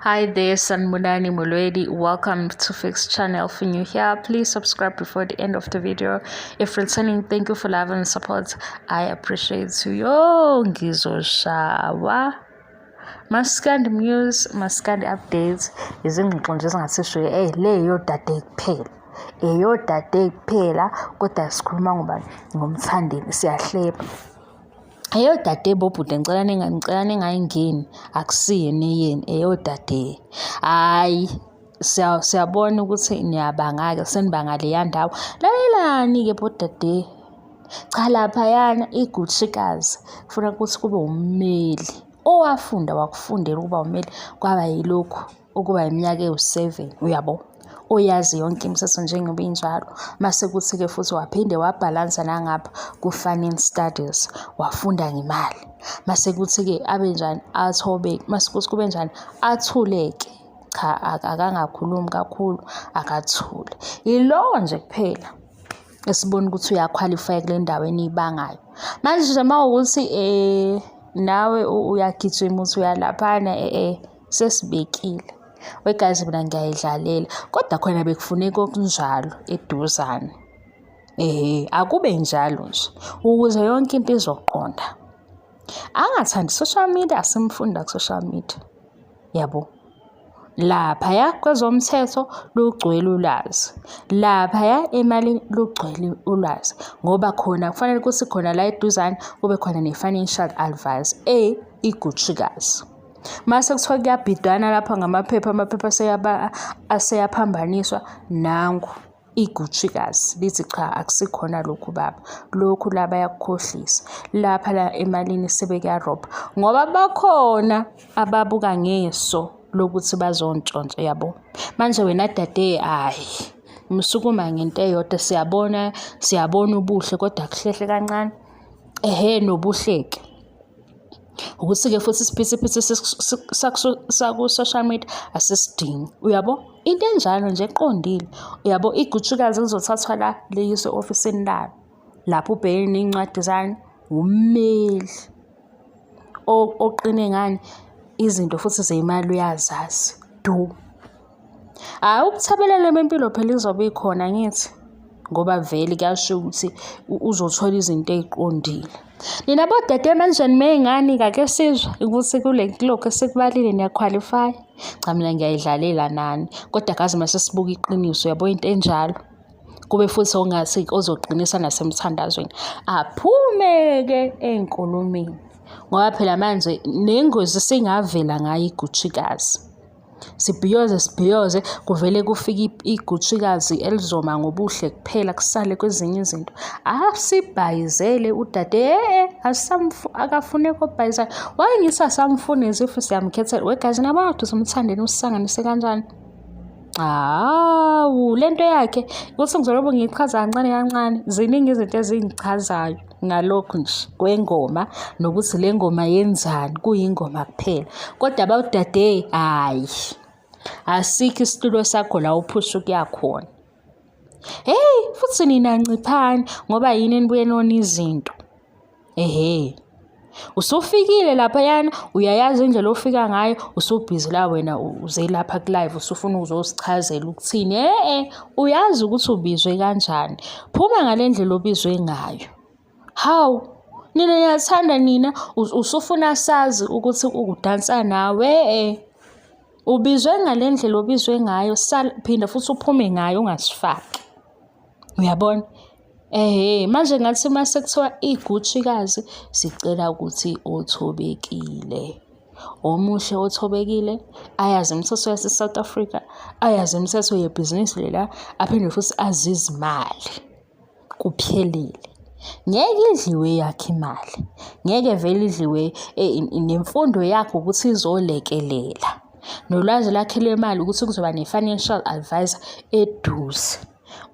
Hi there, Sanmunani Mulwedi. Welcome to Fix channel. If you're new here, please subscribe before the end of the video. If returning, thank you for love and support. I appreciate you. Yo, ngizoshawa. Maskandi news, Maskandi updates. Izingxoxo nje singasisho leyo Dade kuphela. Eyo Dade kuphela kodwa sikhuluma ngobani? Ngomthandeni sihlebe. Eyo Dade bobhude ngicela ningayingeni akusiyeni yini eyo Dade. Hayi siyabona ukuthi niyabangaka senibanga leya ndawo. Lalelani ke bodade. Cha lapha yana igutshikazi kufuna ukuthi kube ummeli. Owafunda wakufundela ukuba ummeli kwaba yilokhu ukuba iminyaka ewu7 uyabo. Oyazi yonke imithetho njengoba injalo mase kuthi ke futhi waphinde wabhalansa nangapha ku-finance studies wafunda ngemali mase kuthi ke abe njani athobeke mase kuthi kube njani athuleke cha akangakhulumi kakhulu akathule yilowo nje kuphela esibona ukuthi uyaqualify kule ndawo enibangayo manje nje mawukuthi nawe uyagijima uthi uyalaphana sesibekile wegazi mina ngiyayidlalela kodwa khona bekufuneka okunjalo eduzane akube njalo nje ukuze yonke into izoqonda angathandi social media asimfunda ku social media yabo lapha ya kwezomthetho lugcwele ulwazi lapha ya emali lugcwele ulwazi ngoba khona kufanele ukuthi khona la eduzane kube khona ne-financial advice igutshikazi mase kuthiwa kuyabhidwana lapha ngamaphepha aseyaphambaniswa nangu igutshikazi lithi cha akusikhona lokhu baba lokhu la bayakukhohlisa lapha la emalini sebekuyarobha ngoba bakhona ababuka ngeso lokuthi bazontshontsha yabo manje wena Dade umsukuma ngento eyodwa siyabona ubuhle kodwa kuhlehle kancane nobuhleke ukuthi ke futhi isiphithiphithi saku social media asisidingi uyabo into enjalo nje eqondile uyabo igutshikazi lizothathwa la leyise ofisini labo lapho ubheke neincwadi zani ummeli oqine ngani izinto futhi zeimali uyazazi ukuthabelela bempilo phela izobe ikhona ngithi ngoba vele kuyasho ukuthi uzothola izinto eziqondile nina bodade manje nimengani kake sizwe ukuthi kulokho esikubalile niyaqualify cha mina ngiyayidlalela nani kodwa kazi mase sibuka iqiniso yabo into enjalo kube futhi ongathi ozoqinisa nasemthandazweni aphume ke enkulumeni ngoba phela manje nengozi singavela ngayo igutshikazi sibhiyoze kuvele kufika igutshikazi elizoma ngobuhle kuphela kusale kwezinye izinto asibhayizele udade akafune kobhayizana wayengisa samfuna izifu siyamkhethela wegazi nabantu somthandeni usisanganise kanjani lento yakhe ukuthi ngizolobo ngichaza kancane ziningi izinto ezingichazayo ngalokho nje kwengoma nokuthi le ngoma yenzani kuyingoma kuphela kodwa abawudade asikho isitulo sakho la uphusha kuyakhona futhi nina nciphani ngoba yini enibuye nona izinto usufikile lapha yana uyayazi indlela ofika ngayo usubhizi la wena uze lapha ku live usufuna uzosichazela ukuthini uyazi ukuthi ubizwe kanjani phuma ngalendlela obizwe ngayo nina niyathanda nina usufuna sazi ukuthi ukudansa nawe ubizwe ngalendlela obizwe ngayo phinda futhi uphume ngayo ungasifaki uyabona manje ngathi mase kuthiwa igutshikazi sicela ukuthi othobekile omuhle othobekile ayazi imithetho yase South Africa ayazi imithetho yebhizinisi lela aphinde futhi azizimali kuphelele ngeke idliwe yakhe imali ngeke vele idliwe nemfundo yakhe ukuthi izolekelela nolwazi lakhe lemali ukuthi kuzoba ne-financial advisor eduze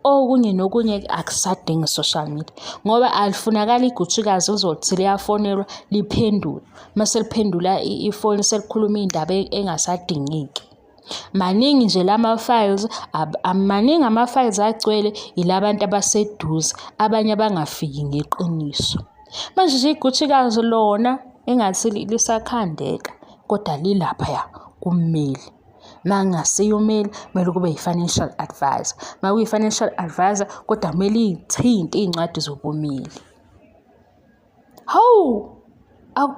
okunye nokunye akusadingi social media ngoba alifunakala igutshikazi uzothi liyafonelwa liphendule mase liphendula ifoni selikhuluma indaba engasadingeki maningi nje lama-files amaningi ama-files agcwele ilabantu abaseduze abanye abangafiki ngeqiniso manje nje igutshikazi lona engathi lisakhandeka kodwa lilapha kummeli Mangasiyo umeli kumele kube yi-financial advisor. Makuyi-financial advisor kodwa kumele iy'thinte iy'ncwadi zobumeli. Hawu!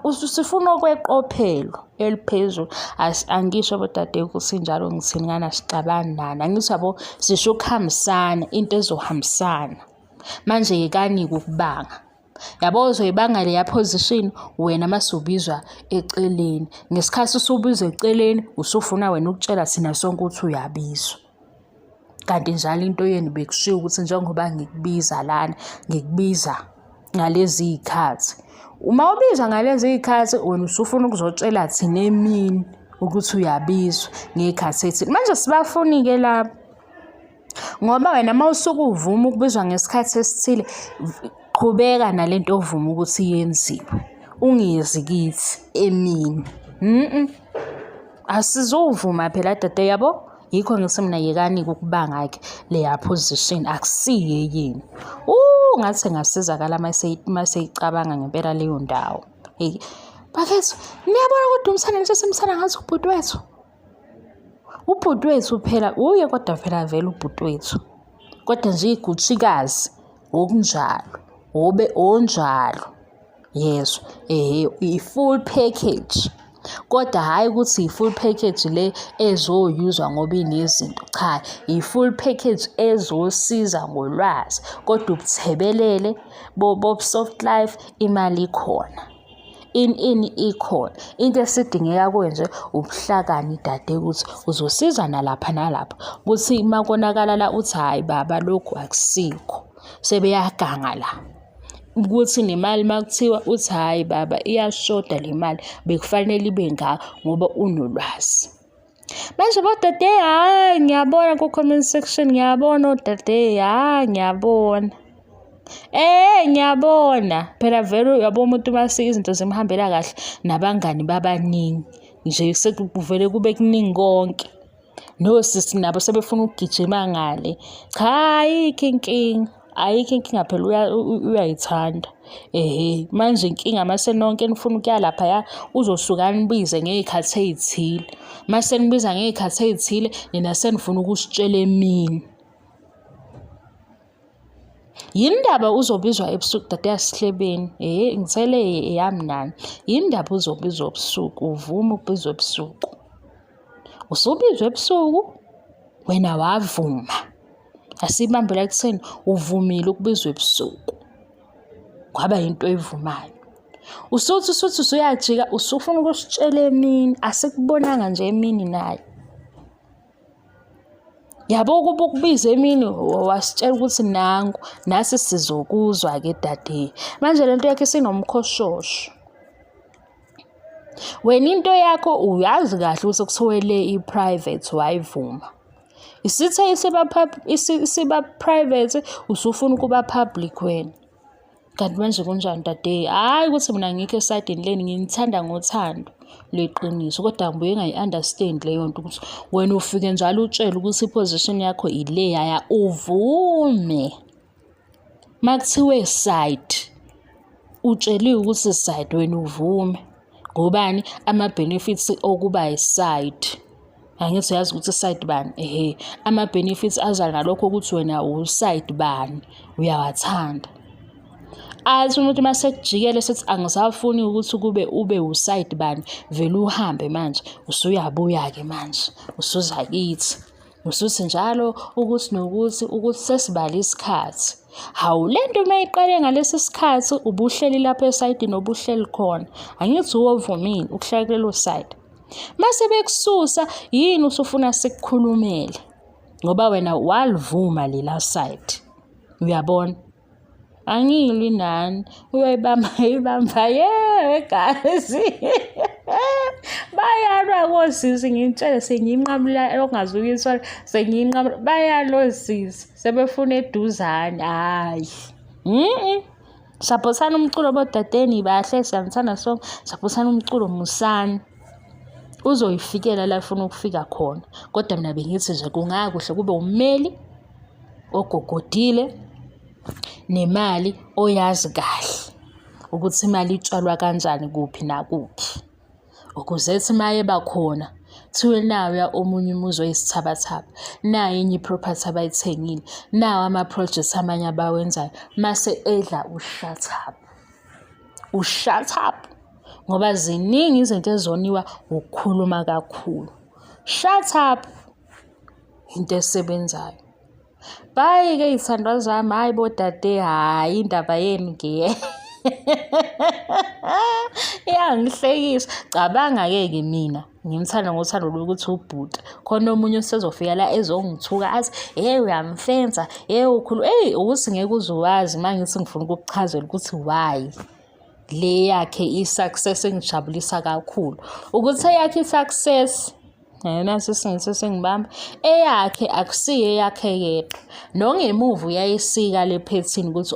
Usifuna okweqophelo eliphezulu. Angisho bodade ukuthi njalo ngithini nganasixabani nani. Angithi yabo sisho ukuhambisana into ezohambisana. Manje yekanika ukubanga. Yabo uzoyibanga leya position wena masubizwa eceleni. Ngesikhathi usubizwa eceleni usufuna wena ukutshela thina sonke ukuthi uyabizwa. Kanti njalo into yenu bekushiwo ukuthi njengoba ngikubiza lana ngikubiza ngalezi ikhathi. Uma ubizwa ngalezi ikhathi wena usufuna ukuzotshela thina emini ukuthi uyabizwa ngekhathi ethi. Manje sibafuni-ke lapho. Ngoba wena mawusuka uvuma ukubizwa ngesikhathi esithile qhubeka nalento ovuma ukuthi yenziwe. Ungezi kithi emini. Asizovuma phela dade yabo. Yikho ngithi mina yekanika ukubanga ke leya position akusiye yini. Ngathi ngasizakala maseyicabanga ngempela leyo ndawo. Bakethu niyabona kodwa umthanda nisesemthanda ngathi ubhuti wethu. Ubhuti wethu phela uye kodwa phela vele ubhuti wethu. Kodwa nje igutshikazi okunjalo. Onjalo. Yes. I-full package. Kodwa hayi ukuthi i-full package le ezoyuzwa ngoba inezinto. Cha, i-full package ezosiza ngolwazi. Kodwa ubuthebelele bob soft life imali ikhona. In ikhona. Into esidingeka kwenje ubuhlakani dade ukuthi uzosiza nalapha nalapha. Kuthi makonakala la uthi hayi baba lokhu akusikho. Sebeyaganga la. Ukuthi nemali makuthiwa uthi hayi baba iyashoda le mali bekufanele ibe ngaka ngoba unolwazi. Manje bodade hayi ngiyabona ku comment section ngiyabona odade hayi ngiyabona. Ngiyabona phela vele uyabo umuntu mase izinto zimhambela kahle nabangani babaningi nje sekuvele kube kuningi konke. Nosisi nabo sebefuna ukugijima ngale. Cha ayikho inkinga phela uyayithanda. Manje inkinga mase nonke nifuna ukuya lapha ya uzosuka nibize ngezikhathi ezithile. Mase nibiza ngezikhathi ezithile nina senifuna ukusitshela emini. Yindaba uzobizwa ebusuku dade yasihlebeni. Ngithele eyami nani. Yindaba uzobizwa ebusuku uvuma ukubizwa ebusuku. Usubizwa ebusuku wena wavuma. Asibambela ekutheni uvumile ukubizwa ebusuku. Kwaba into evumayo. Usuthi usuyajika usufuna ukusitshela emini asikubonanga nje emini naye. Yabo kuba ukubiza emini wasitshela ukuthi nangu nasi sizokuzwa ke dade. Manje lento yakhe sinomkhoshosho. Wena into yakho uyazi kahle ukuthi kuthiwele i-private wayivuma. Isithe isiba private usufuna ukuba public wena. Kanti manje kunjani dade? Hayi ukuthi mina ngikho esayidini leni ngithanda ngothando leqiniso kodwa ngibuye ngayi-understand leyo nto ukuthi wena ufike njalo utshela ukuthi iposition yakho ile yaya uvume. Makuthiwe side utsheliwe ukuthi side wena uvume. Ngobani ama-benefits okuba yi-side. Angithi uyazi ukuthi side bani. Ama-benefits aza ngalokho ukuthi wena u-side bani uyawathanda. Athi umuntu masekujikele sethi angisafuni ukuthi ube u-side bani vele uhambe manje usuyabuya ke manje usuza kithi. Usuthi njalo ukuthi nokuthi sesibala isikhathi. Hawu lento mayiqale ngalesi sikhathi ubuhleli lapha esayidini obuhleli khona. Angithi uwovumile ukuhlala kulelo side. Mase bekususa yini usufuna sikukhulumele ngoba wena walivuma lela side. Uyabona? Angili nani uyayibamba guys. Bayalwa kosisi ngitshela sengiyinqamula ongazuyithola sengiyinqamula bayalosisi sebefuna eduzane hayi. Saphothana umculo bodadeni bahle siyamthanda sonke saphothana umculo musani. Uzoyifikela la ufuna ukufika khona kodwa mina bengithi nje kungakuhle kube ummeli ogogodile nemali oyazi kahle ukuthi imali itshalwa kanjani kuphi na kuphi ukuze ethi maye bakhona Thiwe nawe omunye umuzi oyisithabathaba, nayo enye iproperty abayithengile, nawo ama-projects amanye abawenzayo, mase edla ushut up. Ngoba ziningi izinto ezoniwa ukukhuluma kakhulu. Shut up, into esebenzayo. Bye-ke izithandwa zami, hayi bodade, hayi indaba yenu iyangihlekisa. Cabanga-ke mina ngimthanda ngothando lokuthi ubhuti, khona omunye usezofika la ezongithuka athi uyamfenza, ukhulu. Ukuthi ngeke uze uwazi uma ngithi ngifuna ukukuchazela ukuthi why le yakhe i-success engijabulisa kakhulu ukuthi eyakhe i-success nasi singithi sengibamba eyakhe akusiyo eyakhe yedwa. Nongemuva uyayisika le phethini ukuthi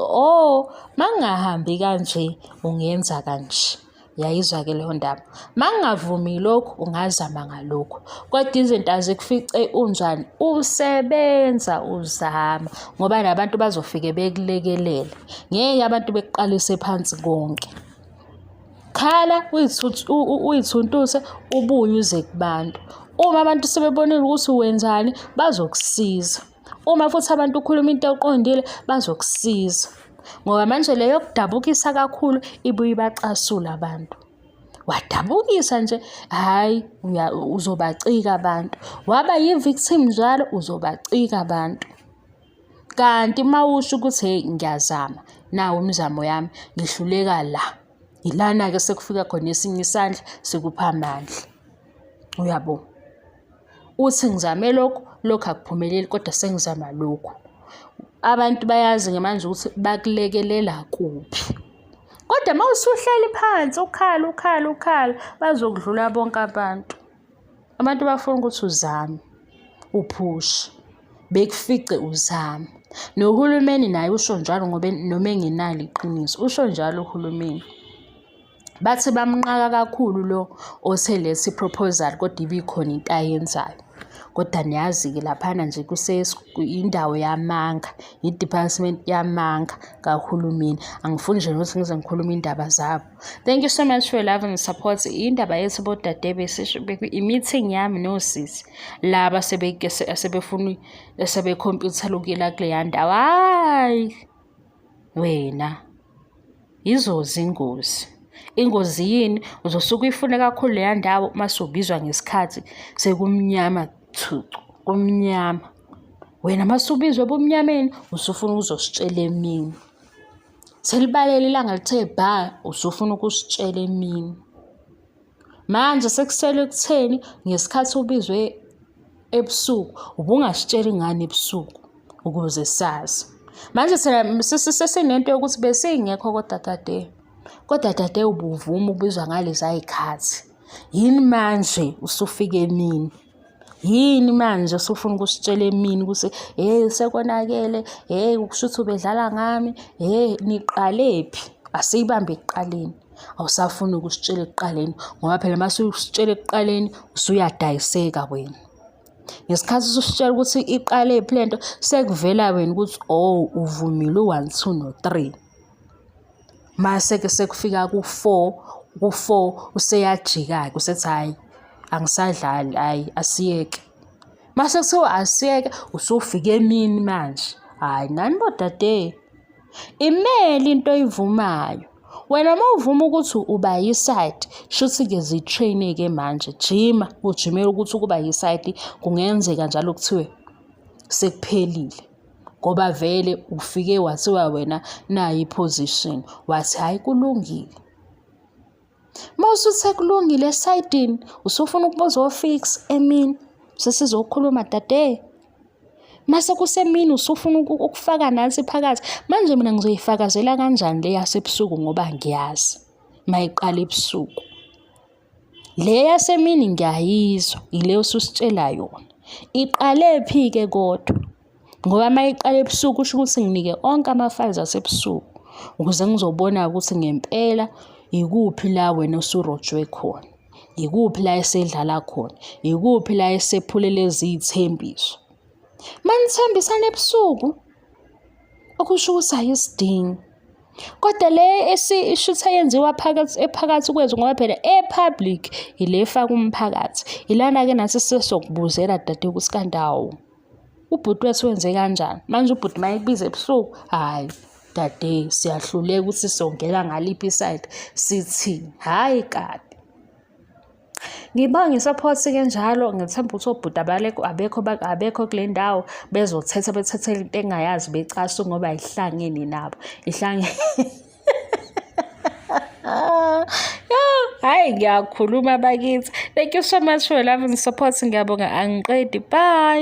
mangahambi kanje ungenza kanje. Uyayizwa-ke leyo ndaba. Mangavumi lokhu ungazama ngalokhu. Kodwa izinto azikufice unjani, usebenza uzama ngoba nabantu bazofike bekulekelele. Ngeke abantu bekuqalise phansi konke. Khala uyithuntuse ubuye uze kubantu. Uma abantu sebebonile ukuthi wenzani bazokusiza. Uma futhi abantu ukhuluma into eqondile bazokusiza. Ngoba manje leyo kudabukisa kakhulu ibuye ibacasula abantu. Wadabukisa nje, hayi uzobacika abantu. Waba yi-victim njalo uzobacika abantu. Kanti mawusho ukuthi ngiyazama, nawo umzamo yami ngihluleka la. Ilana-ke sekufika khona esinye isandla sikupha amandla. Uyabo? Uthi ngizame lokhu akuphumeleli kodwa sengizama lokhu. Abantu bayazi manje ukuthi bakulekelela kuphi. Kodwa mawusuhleli phansi ukhala bazokudlula bonke abantu. Abantu bafuna ukuthi uzame, uphushe, bekufice uzama. Nohulumeni naye usho njalo ngoba noma engenalo iqiniso. Usho njalo uhulumeni. Bathi bamnqaka kakhulu lo oselethe iproposal kodwa ibikhona into ayenzayo. Kodwa niyazi-ke laphana nje indawo yamanga, i-department yamanga kahulumeni. Angifuni nje ukuthi ngize ngikhuluma indaba zabo. Thank you so much for your love and support. Indaba yethu bodade i-meeting yami nosisi laba sebefuna sebekhompyutha lokuyela kuleya ndawo. Hayi wena izoza ingozi. Ingozi yini? Uzosuka uyifune kakhulu leya ndawo mase ubizwa ngesikhathi sekumnyama thucu, kumnyama. Wena mase ubizwe ebumnyameni usufuna uzositshela emini. Selibalele ilanga lithe bha usufuna ukusitshela emini. Manje sekusele ekutheni ngesikhathi ubizwe ebusuku ubungasitshela ingane ebusuku ukuze sazi. Manje sesinento yokuthi besingekho kodwa Dade. Kodwa Dade ubuvuma ubizwa ngalezi ayikhathi. Yini manje usufika emini? Yini manje usufuna ukusitshela emini ukuthi sekonakele, ukushuthi ubedlala ngami, niqalephi? Asiyibambe ekuqaleni. Awusafuni ukusitshela ekuqaleni ngoba phela mase usitshela ekuqaleni usuyadayiseka wena. Ngesikhathi usitshela ukuthi iqalephi lento sekuvela wena ukuthi uvumile u1 2 no 3. Mase ke sekufika ku4 useyajika ke usethi hayi angisadlali, hayi asiyeke. Mase kuthiwa asiyeke usufika emini manje. Hayi nani bodade. Imeli into oyivumayo. Wena mawuvuma ukuthi uba yiside, shuthi ke zitrain ke manje. Jima, ujimela ukuthi ukuba yiside kungenzeka njalo kuthiwe sekuphelile. Ngoba vele ufike wathiwa wena nayi iposition wathi hayi kulungile. Mawusuthe kulungile esayidini usufuna ukubuza ofix emini sesizokhuluma Dade. Mase kusemini usufuna ukufaka nansi phakathi. Manje mina ngizoyifakazela kanjani le yasebusuku ngoba ngiyazi mayiqala ebusuku. Le yasemini ngiyayizwa ile ususitshela yona. Iqale phi ke kodwa? Ngoba mayiqala ebusuku usho ukuthi nginike onke ama-files asebusuku ukuze ngizobona ukuthi ngempela ikuphi la wena usurojwe khona. Ikuphi la esedlala khona. Ikuphi la esephulele izithembiso. Manithembisana ebusuku okusho ukuthi ayisidingi. Kodwa le ishutha yenziwa phakathi kwethu ngoba phela e-public ile efaka umphakathi. Ilana-ke nathi sesokubuzela dade ukuthi kandawo ubhuti wethu wenze kanjani. Manje ubhuti mayekubiza ebusuku, hhayi dade siyahluleka ukuthi songena ngaliphi iside sithini, hhayi kade. Ngibonga nge-support-ke njalo, ngithemba ukuthi obhuti abekho kule ndawo bethathele into engayazi becasule ngoba ayihlangene nabo. Hhayi ngiyakhuluma bakithi. Thank you so much for your love and support. Ngiyabonga, angiqedi. Bye.